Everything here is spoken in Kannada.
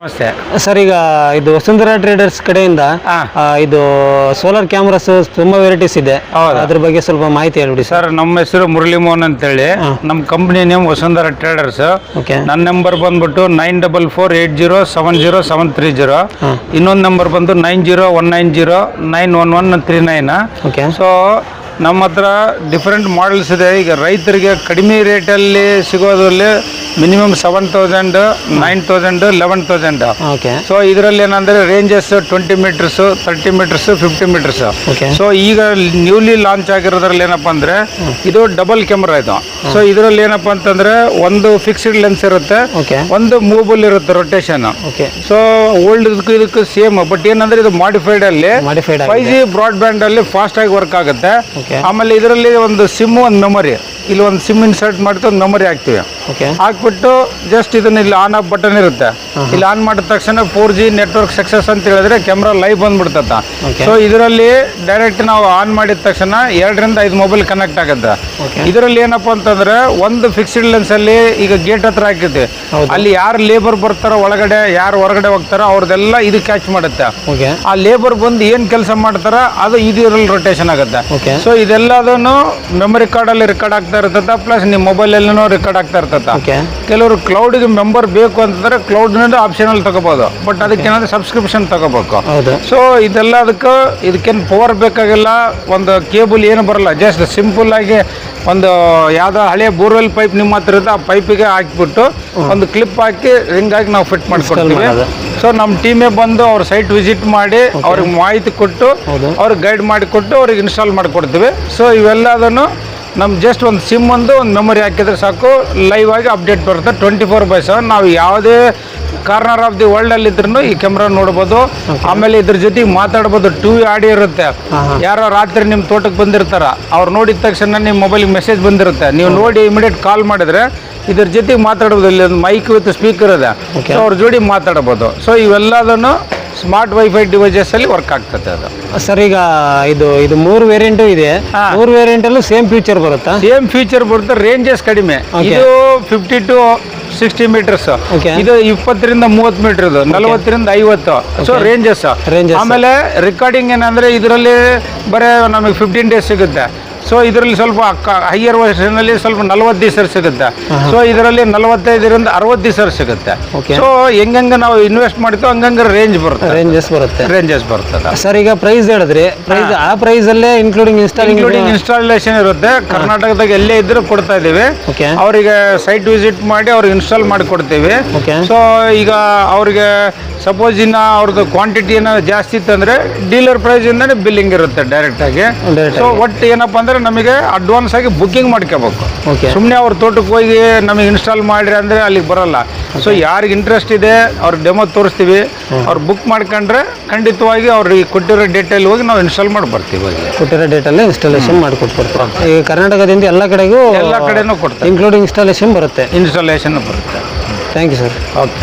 ನಮಸ್ತೆ ಸರ್, ಈಗ ಇದು ವಸುಂಧರಾ ಟ್ರೇಡರ್ಸ್ ಕಡೆಯಿಂದ ಇದು ಸೋಲಾರ್ ಕ್ಯಾಮ್ರಾಸ್ ತುಂಬಾ ವೆರೈಟೀಸ್ ಇದೆ. ಅದ್ರ ಬಗ್ಗೆ ಸ್ವಲ್ಪ ಮಾಹಿತಿ ಹೇಳ್ಬಿಡಿ ಸರ್. ನಮ್ಮ ಹೆಸರು ಮುರಳಿ ಮೋಹನ್ ಅಂತೇಳಿ. ನಮ್ಮ ಕಂಪ್ನಿ ನೇಮ್ ವಸುಂಧರಾ ಟ್ರೇಡರ್ಸ್. ನನ್ನ ನಂಬರ್ ಬಂದ್ಬಿಟ್ಟು 9448070730. ಇನ್ನೊಂದು ನಂಬರ್ ಬಂದು 9019091139. ಸೊ ನಮ್ಮ ಹತ್ರ ಡಿಫ್ರೆಂಟ್ ಮಾಡೆಲ್ಸ್ ಇದೆ. ಈಗ ರೈತರಿಗೆ ಕಡಿಮೆ ರೇಟಲ್ಲಿ ಸಿಗೋದ್ರಲ್ಲಿ ಮಿನಿಮಮ್ 7,000, 9,000, 11,000. ಸೊ ಇದರಲ್ಲಿ ಏನಂದ್ರೆ ranges 20 metres, 30 metres, 50 metres. So ಈಗ ನ್ಯೂಲಿ ಲಾಂಚ್ ಆಗಿರೋದ್ರಲ್ಲಿ ಏನಪ್ಪಾ ಅಂದ್ರೆ ಇದು ಡಬಲ್ ಕ್ಯಾಮ್ರಾ ಇದು. ಸೊ ಇದರಲ್ಲಿ ಏನಪ್ಪಾ ಅಂತಂದ್ರೆ ಒಂದು ಫಿಕ್ಸ್ಡ್ ಲೆನ್ಸ್ ಇರುತ್ತೆ, ಒಂದು ಮೂವಬಲ್ ಇರುತ್ತೆ ರೊಟೇಷನ್. ಸೊ ಓಲ್ಡ್ ಇದಕ್ಕೂ ಸೇಮ್, ಬಟ್ ಏನಂದ್ರೆ ಇದು ಮಾಡಿಫೈಡ್ ಅಲ್ಲಿ 5G ಬ್ರಾಡ್ ಬ್ಯಾಂಡ್ ಅಲ್ಲಿ ಫಾಸ್ಟ್ ಆಗಿ ವರ್ಕ್ ಆಗುತ್ತೆ. ಆಮೇಲೆ ಇದರಲ್ಲಿ ಒಂದು ಸಿಮ್, ಒಂದು ಮೆಮೊರಿ, ಇಲ್ಲಿ ಒಂದು ಸಿಮ್ ಇನ್ಸರ್ಟ್ ಮಾಡ್ತಾ ಒಂದು ಮೆಮೊರಿ ಹಾಕ್ತಿವಿ. ಹಾಕ್ಬಿಟ್ಟು ಜಸ್ಟ್ ಇದನ್ನ ಇಲ್ಲಿ ಆನ್ ಆಫ್ ಬಟನ್ ಇರುತ್ತೆ. ಇಲ್ಲಿ ಆನ್ ಮಾಡಿದ ತಕ್ಷಣ 4G ನೆಟ್ವರ್ಕ್ ಸಕ್ಸಸ್ ಅಂತ ಹೇಳಿದ್ರೆ ಕ್ಯಾಮ್ರಾ ಲೈವ್ ಬಂದ್ಬಿಡ್ತತ್ತ. ಸೊ ಇದರಲ್ಲಿ ಡೈರೆಕ್ಟ್ ನಾವು ಆನ್ ಮಾಡಿದ ತಕ್ಷಣ 2 ರಿಂದ 5 ಮೊಬೈಲ್ ಕನೆಕ್ಟ್ ಆಗುತ್ತೆ. ಇದರಲ್ಲಿ ಏನಪ್ಪಾ ಅಂತಂದ್ರೆ ಒಂದು ಫಿಕ್ಸ್ಡ್ ಲೆನ್ಸ್ ಅಲ್ಲಿ ಈಗ ಗೇಟ್ ಹತ್ರ ಹಾಕಿರ್ತೀವಿ, ಅಲ್ಲಿ ಯಾರು ಲೇಬರ್ ಬರ್ತಾರೋ ಒಳಗಡೆ, ಯಾರು ಹೊರಗಡೆ ಹೋಗ್ತಾರೋ ಅವ್ರದೆಲ್ಲ ಇದು ಕ್ಯಾಚ್ ಮಾಡುತ್ತೆ. ಆ ಲೇಬರ್ ಬಂದು ಏನ್ ಕೆಲಸ ಮಾಡ್ತಾರ ಅದು ಇದರಲ್ಲಿ ರೊಟೇಷನ್ ಆಗುತ್ತೆ. ಸೊ ಇದೆಲ್ಲದನ್ನು ಮೆಮೊರಿ ಕಾರ್ಡ್ ಅಲ್ಲಿ ರೆಕಾರ್ಡ್ ಆಗ್ತಾ ಇರ್ತದ, ಪ್ಲಸ್ ನಿಮ್ಮ ಮೊಬೈಲ್ ಎಲ್ಲೂ ರೆಕಾರ್ಡ್ ಆಗ್ತಾ ಇರ್ತದ. ಕೆಲವರು ಕ್ಲೌಡ್ಗೆ ಮೆಂಬರ್ ಬೇಕು ಅಂತಂದ್ರೆ ಕ್ಲೌಡ್ ಆಪ್ಷನಲ್ ತಗೋಬಹುದು, ಬಟ್ ಅದಕ್ಕೇನಾದ್ರೆ ಸಬ್ಸ್ಕ್ರಿಪ್ಷನ್ ತಗೋಬೇಕು. ಸೊ ಇದೆಲ್ಲ ಇದಕ್ಕೇನು ಪವರ್ ಬೇಕಾಗಿಲ್ಲ, ಒಂದು ಕೇಬಲ್ ಏನು ಬರಲ್ಲ, ಜಸ್ಟ್ ಸಿಂಪಲ್ ಆಗಿ ಒಂದು ಯಾವ್ದೋ ಹಳೆ ಬೋರ್ವೆಲ್ ಪೈಪ್ ನಿಮ್ಮ ಹತ್ರ ಇರುತ್ತೆ, ಆ ಪೈಪಿಗೆ ಹಾಕಿಬಿಟ್ಟು ಒಂದು ಕ್ಲಿಪ್ ಹಾಕಿ ರಿಂಗ್ ಆಗಿ ನಾವು ಫಿಟ್ ಮಾಡ್ಕೊಡ್ತೀವಿ. ಸೊ ನಮ್ಮ ಟೀಮೇ ಬಂದು ಅವ್ರ ಸೈಟ್ ವಿಸಿಟ್ ಮಾಡಿ ಅವ್ರಿಗೆ ಮಾಹಿತಿ ಕೊಟ್ಟು ಅವ್ರಿಗೆ ಗೈಡ್ ಮಾಡಿಕೊಟ್ಟು ಅವ್ರಿಗೆ ಇನ್ಸ್ಟಾಲ್ ಮಾಡಿಕೊಡ್ತೀವಿ. ಸೊ ಇವೆಲ್ಲದನ್ನು ನಮ್ಮ ಜಸ್ಟ್ ಒಂದು ಸಿಮ್ ಒಂದು ಮೆಮೊರಿ ಹಾಕಿದ್ರೆ ಸಾಕು, ಲೈವ್ ಆಗಿ ಅಪ್ಡೇಟ್ ಬರುತ್ತೆ 24/7. ನಾವು ಯಾವುದೇ ಕಾರ್ನರ್ ಆಫ್ ದಿ ವರ್ಲ್ಡ್ ಅಲ್ಲಿ ಇದ್ರೂ ಈ ಕ್ಯಾಮ್ರಾ ನೋಡ್ಬೋದು. ಆಮೇಲೆ ಇದ್ರ ಜೊತೆಗೆ ಮಾತಾಡ್ಬೋದು. 2 ಆಡಿಯೋ ಇರುತ್ತೆ. ಯಾರೋ ರಾತ್ರಿ ನಿಮ್ಮ ತೋಟಕ್ಕೆ ಬಂದಿರ್ತಾರ, ಅವ್ರು ನೋಡಿದ ತಕ್ಷಣ ನಿಮ್ಮ ಮೊಬೈಲ್ಗೆ ಮೆಸೇಜ್ ಬಂದಿರುತ್ತೆ, ನೀವು ನೋಡಿ ಇಮಿಡಿಯೇಟ್ ಕಾಲ್ ಮಾಡಿದ್ರೆ ಇದ್ರ ಜೊತೆಗೆ ಮಾತಾಡ್ಬೋದು. ಇಲ್ಲಿ ಒಂದು ಮೈಕ್ ವಿತ್ ಸ್ಪೀಕರ್ ಇದೆ, ಸೊ ಅವ್ರ ಜೋಡಿ ಮಾತಾಡ್ಬೋದು. ಸೊ ಇವೆಲ್ಲದನ್ನು ಸ್ಮಾರ್ಟ್ ವೈಫೈ ಡಿವೈಸಸ್ ಅಲ್ಲಿ ವರ್ಕ್ ಆಗ್ತದೆ ಅದು. ಸರ್, ಈಗ ಇದು 3 ವೇರಿಯಂಟ್ ಇದೆ. 3 ವೇರಿಯಂಟ್ ಅಲ್ಲೂ ಸೇಮ್ ಫೀಚರ್ ಬರುತ್ತಾ? ಸೇಮ್ ಫೀಚರ್ ಬರುತ್ತೆ, ರೇಂಜಸ್ ಕಡಿಮೆ. ಇದು 50 to 60 ಮೀಟರ್ಸ್, ಇದು 20 ರಿಂದ 30 ಮೀಟರ್, 40 ರಿಂದ 50. So ranges. ಆಮೇಲೆ ರಿಕಾರ್ಡಿಂಗ್ ಏನಂದ್ರೆ ಇದರಲ್ಲಿ ಬರೀ ನಮಗೆ 15 ಡೇಸ್ ಸಿಗುತ್ತೆ. ಸೊ ಇದರಲ್ಲಿ ಸ್ವಲ್ಪ ಹೈಯರ್ ವರ್ಷನ್ ಅಲ್ಲಿ ಸ್ವಲ್ಪ 40 ದಿವಸ ಸಿಗುತ್ತೆ. ಸೊ ಇದರಲ್ಲಿ 45 ರಿಂದ 60 ದಿವಸ ಸಿಗುತ್ತೆ. ಸೊ ಹೆಂಗಂಗ ನಾವು ಇನ್ವೆಸ್ಟ್ ಮಾಡ್ತೀವಿ ಹಂಗಂಗ ರೇಂಜಸ್ ಬರುತ್ತೆ. ಸರ್, ಈಗ ಪ್ರೈಸ್ ಹೇಳಿದ್ರಿ, ಆ ಪ್ರೈಸ್ ಅಲ್ಲೇ ಇನ್ಕ್ಲೂಡಿಂಗ್ ಇನ್ಸ್ಟಾಲೇಷನ್ ಇರುತ್ತೆ. ಕರ್ನಾಟಕದಾಗ ಎಲ್ಲೇ ಇದ್ರೂ ಕೊಡ್ತಾ ಇದೀವಿ. ಅವರಿಗೆ ಸೈಟ್ ವಿಸಿಟ್ ಮಾಡಿ ಅವ್ರಿಗೆ ಇನ್ಸ್ಟಾಲ್ ಮಾಡಿ ಕೊಡ್ತೀವಿ. ಸೊ ಈಗ ಅವ್ರಿಗೆ ಸಪೋಸ್ ಇನ್ನ ಅವ್ರದ್ದು ಕ್ವಾಂಟಿಟಿ ಏನಾದ್ರು ಜಾಸ್ತಿ ಇತ್ತಂದ್ರೆ ಡೀಲರ್ ಪ್ರೈಸ್ ಇಂದಾನೆ ಬಿಲ್ಲಿಂಗ್ ಇರುತ್ತೆ ಡೈರೆಕ್ಟ್ ಆಗಿ. ಸೊ ಒಟ್ಟು ಏನಪ್ಪಾ ಅಂದ್ರೆ ನಮಗೆ ಅಡ್ವಾನ್ಸ್ ಆಗಿ ಬುಕ್ಕಿಂಗ್ ಮಾಡ್ಕೋಬೇಕು. ಸುಮ್ಮನೆ ಅವ್ರ ತೋಟಕ್ಕೆ ಹೋಗಿ ನಮಗೆ ಇನ್ಸ್ಟಾಲ್ ಮಾಡಿರಿ ಅಂದ್ರೆ ಅಲ್ಲಿಗೆ ಬರಲ್ಲ. ಸೊ ಯಾರಿಗೆ ಇಂಟ್ರೆಸ್ಟ್ ಇದೆ ಅವ್ರಿಗೆ ಡೆಮೋ ತೋರಿಸ್ತೀವಿ, ಅವ್ರು ಬುಕ್ ಮಾಡ್ಕೊಂಡ್ರೆ ಖಂಡಿತವಾಗಿ ಅವ್ರಿಗೆ ಕೊಟ್ಟಿರೋ ಡೇಟಲ್ಲಿ ಹೋಗಿ ನಾವು ಇನ್ಸ್ಟಾಲ್ ಮಾಡಿ ಬರ್ತೀವಿ. ಕೊಟ್ಟಿರೋ ಡೇಟಲ್ಲಿ ಇನ್ಸ್ಟಾಲೇಷನ್ ಮಾಡಿಕೊಟ್ಬಿಡ್ತೀವಿ. ಈಗ ಕರ್ನಾಟಕದಿಂದ ಎಲ್ಲ ಕಡೆನೂ ಕೊಡ್ತೀವಿ, ಇನ್ಕ್ಲೂಡಿಂಗ್ ಇನ್ಸ್ಟಾಲೇಷನ್ ಬರುತ್ತೆ. ಇನ್ಸ್ಟಾಲೇಷನ್ ಬರುತ್ತೆ. Thank you sir. ಓಕೆ.